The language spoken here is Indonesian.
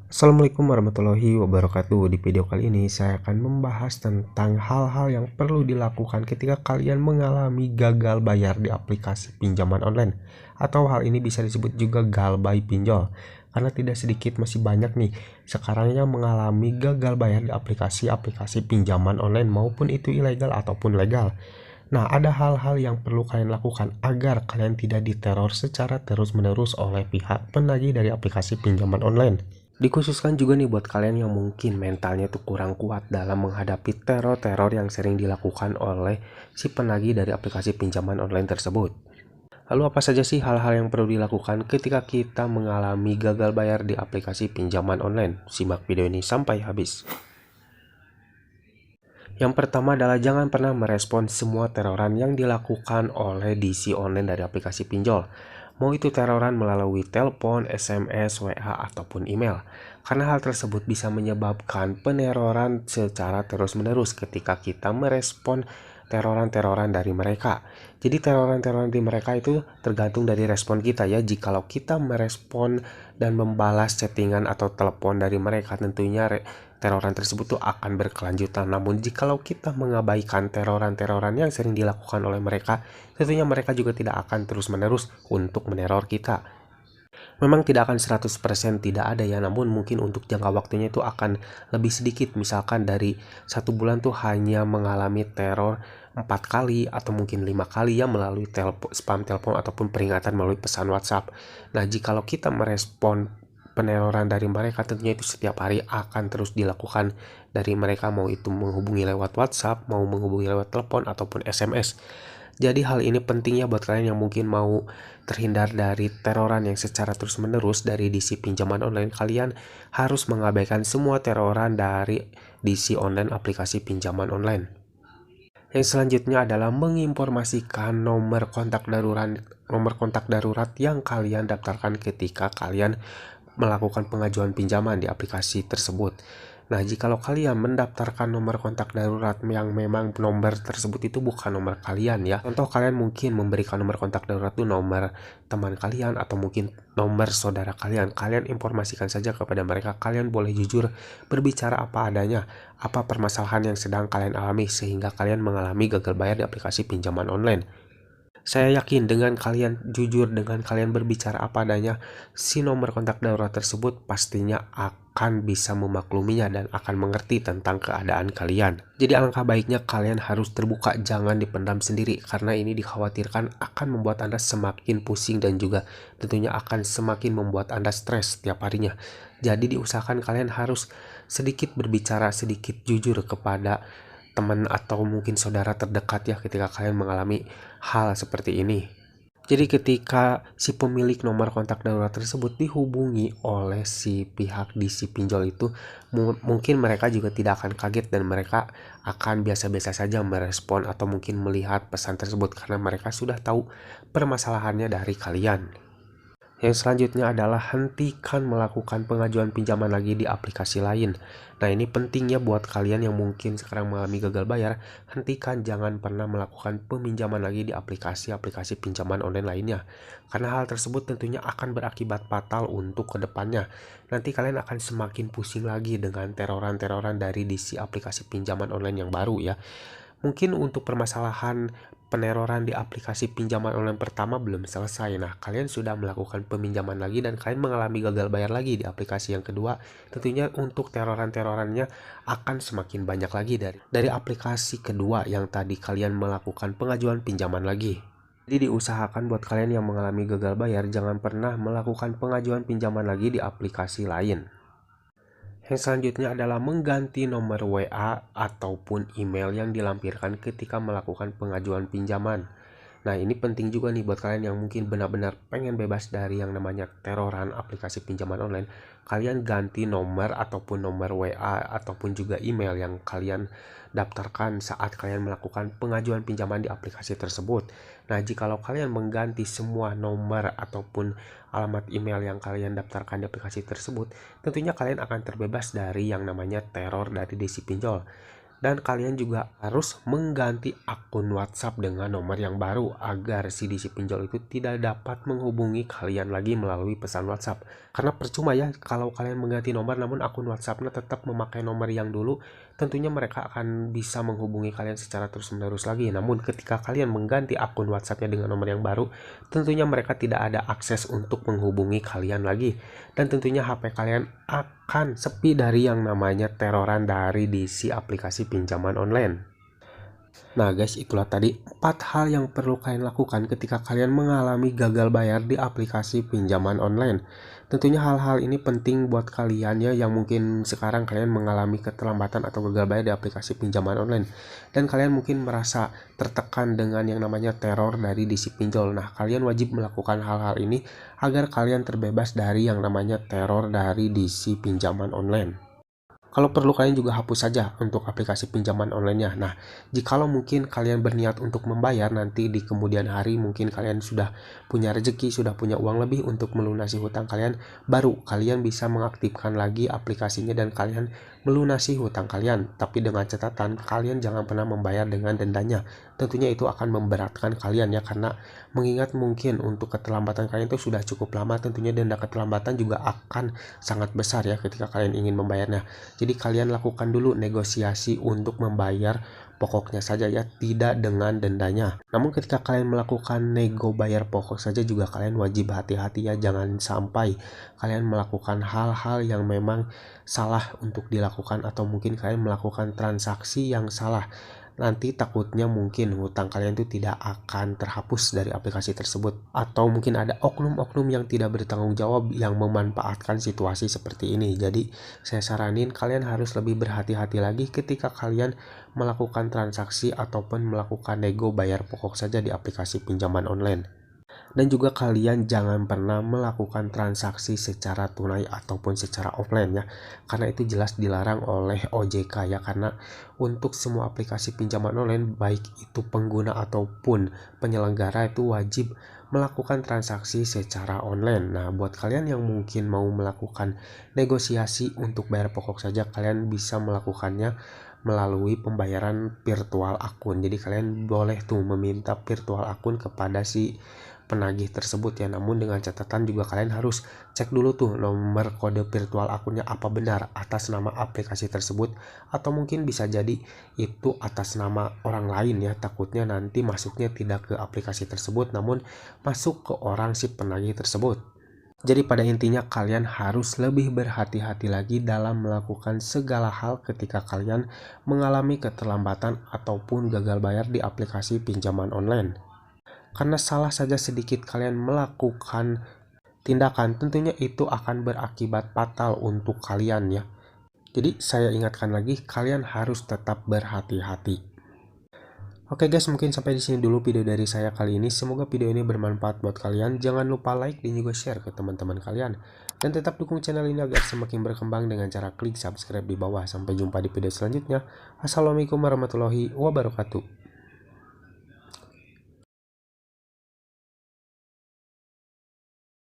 Assalamualaikum warahmatullahi wabarakatuh. Di video kali ini saya akan membahas tentang hal-hal yang perlu dilakukan ketika kalian mengalami gagal bayar di aplikasi pinjaman online, atau hal ini bisa disebut juga galbay pinjol. Karena tidak sedikit, masih banyak nih sekarang yang mengalami gagal bayar di aplikasi-aplikasi pinjaman online, maupun itu ilegal ataupun legal. Nah, ada hal-hal yang perlu kalian lakukan agar kalian tidak diteror secara terus-menerus oleh pihak penagih dari aplikasi pinjaman online. Dikhususkan juga nih buat kalian yang mungkin mentalnya tuh kurang kuat dalam menghadapi teror-teror yang sering dilakukan oleh si penagih dari aplikasi pinjaman online tersebut. Lalu apa saja sih hal-hal yang perlu dilakukan ketika kita mengalami gagal bayar di aplikasi pinjaman online? Simak video ini sampai habis. Yang pertama adalah jangan pernah merespon semua teroran yang dilakukan oleh DC online dari aplikasi pinjol. Mau itu teroran melalui telepon, SMS, WA, ataupun email. Karena hal tersebut bisa menyebabkan peneroran secara terus-menerus ketika kita merespon teroran-teroran dari mereka. Jadi teroran-teroran dari mereka itu tergantung dari respon kita ya. Jikalau kita merespon dan membalas chattingan atau telepon dari mereka, tentunya teroran tersebut tuh akan berkelanjutan. Namun jikalau kita mengabaikan teroran-teroran yang sering dilakukan oleh mereka, tentunya mereka juga tidak akan terus-menerus untuk meneror kita. Memang tidak akan 100% tidak ada ya, namun mungkin untuk jangka waktunya itu akan lebih sedikit. Misalkan dari 1 bulan tuh hanya mengalami teror 4 kali atau mungkin 5 kali ya melalui spam telepon ataupun peringatan melalui pesan WhatsApp. Nah, jikalau kita merespon peneroran dari mereka, tentunya itu setiap hari akan terus dilakukan dari mereka, mau itu menghubungi lewat WhatsApp, mau menghubungi lewat telepon ataupun SMS. Jadi hal ini pentingnya buat kalian yang mungkin mau terhindar dari teroran yang secara terus-menerus dari DC pinjaman online. Kalian harus mengabaikan semua teroran dari DC online aplikasi pinjaman online. Yang selanjutnya adalah menginformasikan nomor kontak darurat yang kalian daftarkan ketika kalian melakukan pengajuan pinjaman di aplikasi tersebut. Nah, jikalau kalian mendaftarkan nomor kontak darurat yang memang nomor tersebut itu bukan nomor kalian ya. Contoh, kalian mungkin memberikan nomor kontak darurat itu nomor teman kalian atau mungkin nomor saudara kalian. Kalian informasikan saja kepada mereka. Kalian boleh jujur berbicara apa adanya, apa permasalahan yang sedang kalian alami sehingga kalian mengalami gagal bayar di aplikasi pinjaman online. Saya yakin dengan kalian jujur, dengan kalian berbicara apa adanya, si nomor kontak darurat tersebut pastinya akan bisa memakluminya dan akan mengerti tentang keadaan kalian. Jadi alangkah baiknya kalian harus terbuka, jangan dipendam sendiri, karena ini dikhawatirkan akan membuat Anda semakin pusing dan juga tentunya akan semakin membuat Anda stres setiap harinya. Jadi diusahakan kalian harus sedikit berbicara, sedikit jujur kepada teman atau mungkin saudara terdekat ya ketika kalian mengalami hal seperti ini. Jadi ketika si pemilik nomor kontak darurat tersebut dihubungi oleh si pihak di si pinjol itu, mungkin mereka juga tidak akan kaget dan mereka akan biasa-biasa saja merespon atau mungkin melihat pesan tersebut karena mereka sudah tahu permasalahannya dari kalian. Yang selanjutnya adalah hentikan melakukan pengajuan pinjaman lagi di aplikasi lain. Nah, ini pentingnya buat kalian yang mungkin sekarang mengalami gagal bayar. Hentikan, jangan pernah melakukan peminjaman lagi di aplikasi-aplikasi pinjaman online lainnya. Karena hal tersebut tentunya akan berakibat fatal untuk kedepannya. Nanti kalian akan semakin pusing lagi dengan teroran-teroran dari DC aplikasi pinjaman online yang baru ya. Mungkin untuk permasalahan peneroran di aplikasi pinjaman online pertama belum selesai. Nah, kalian sudah melakukan peminjaman lagi dan kalian mengalami gagal bayar lagi di aplikasi yang kedua. Tentunya untuk teroran-terorannya akan semakin banyak lagi dari aplikasi kedua yang tadi kalian melakukan pengajuan pinjaman lagi. Jadi diusahakan buat kalian yang mengalami gagal bayar, jangan pernah melakukan pengajuan pinjaman lagi di aplikasi lain. Yang selanjutnya adalah mengganti nomor WA ataupun email yang dilampirkan ketika melakukan pengajuan pinjaman. Nah, ini penting juga nih buat kalian yang mungkin benar-benar pengen bebas dari yang namanya teroran aplikasi pinjaman online. Kalian ganti nomor ataupun nomor WA ataupun juga email yang kalian daftarkan saat kalian melakukan pengajuan pinjaman di aplikasi tersebut. Nah, jikalau kalian mengganti semua nomor ataupun alamat email yang kalian daftarkan di aplikasi tersebut, tentunya kalian akan terbebas dari yang namanya teror dari DC pinjol. Dan kalian juga harus mengganti akun WhatsApp dengan nomor yang baru agar si DC pinjol itu tidak dapat menghubungi kalian lagi melalui pesan WhatsApp. Karena percuma ya kalau kalian mengganti nomor namun akun WhatsAppnya tetap memakai nomor yang dulu, tentunya mereka akan bisa menghubungi kalian secara terus-menerus lagi. Namun ketika kalian mengganti akun WhatsAppnya dengan nomor yang baru, tentunya mereka tidak ada akses untuk menghubungi kalian lagi. Dan tentunya HP kalian akan sepi dari yang namanya teroran dari DC aplikasi pinjaman online. Nah guys, itulah tadi 4 hal yang perlu kalian lakukan ketika kalian mengalami gagal bayar di aplikasi pinjaman online. Tentunya hal-hal ini penting buat kalian ya yang mungkin sekarang kalian mengalami keterlambatan atau gagal bayar di aplikasi pinjaman online. Dan kalian mungkin merasa tertekan dengan yang namanya teror dari DC pinjol. Nah, kalian wajib melakukan hal-hal ini agar kalian terbebas dari yang namanya teror dari DC pinjaman online. Kalau perlu kalian juga hapus saja untuk aplikasi pinjaman online-nya. Nah, jikalau mungkin kalian berniat untuk membayar nanti di kemudian hari, mungkin kalian sudah punya rezeki, sudah punya uang lebih untuk melunasi hutang kalian, baru kalian bisa mengaktifkan lagi aplikasinya dan kalian melunasi hutang kalian. Tapi dengan catatan, kalian jangan pernah membayar dengan dendanya. Tentunya itu akan memberatkan kalian ya, karena mengingat mungkin untuk keterlambatan kalian itu sudah cukup lama, tentunya denda keterlambatan juga akan sangat besar ya ketika kalian ingin membayarnya. Jadi kalian lakukan dulu negosiasi untuk membayar pokoknya saja ya, tidak dengan dendanya. Namun ketika kalian melakukan nego bayar pokok saja juga kalian wajib hati-hati ya, jangan sampai kalian melakukan hal-hal yang memang salah untuk dilakukan atau mungkin kalian melakukan transaksi yang salah. Nanti takutnya mungkin hutang kalian itu tidak akan terhapus dari aplikasi tersebut, atau mungkin ada oknum-oknum yang tidak bertanggung jawab yang memanfaatkan situasi seperti ini. Jadi saya saranin kalian harus lebih berhati-hati lagi ketika kalian melakukan transaksi ataupun melakukan nego bayar pokok saja di aplikasi pinjaman online. Dan juga kalian jangan pernah melakukan transaksi secara tunai ataupun secara offline ya, karena itu jelas dilarang oleh OJK ya. Karena untuk semua aplikasi pinjaman online baik itu pengguna ataupun penyelenggara itu wajib melakukan transaksi secara online. Nah, buat kalian yang mungkin mau melakukan negosiasi untuk bayar pokok saja, kalian bisa melakukannya melalui pembayaran virtual akun. Jadi kalian boleh tuh meminta virtual akun kepada si penagih tersebut ya. Namun dengan catatan juga kalian harus cek dulu tuh nomor kode virtual akunnya apa benar atas nama aplikasi tersebut, atau mungkin bisa jadi itu atas nama orang lain ya. Takutnya nanti masuknya tidak ke aplikasi tersebut namun masuk ke orang si penagih tersebut. Jadi pada intinya kalian harus lebih berhati-hati lagi dalam melakukan segala hal ketika kalian mengalami keterlambatan ataupun gagal bayar di aplikasi pinjaman online. Karena salah saja sedikit kalian melakukan tindakan, tentunya itu akan berakibat fatal untuk kalian ya. Jadi saya ingatkan lagi, kalian harus tetap berhati-hati. Oke guys, mungkin sampai di sini dulu video dari saya kali ini. Semoga video ini bermanfaat buat kalian. Jangan lupa like dan juga share ke teman-teman kalian. Dan tetap dukung channel ini agar semakin berkembang dengan cara klik subscribe di bawah. Sampai jumpa di video selanjutnya. Assalamualaikum warahmatullahi wabarakatuh.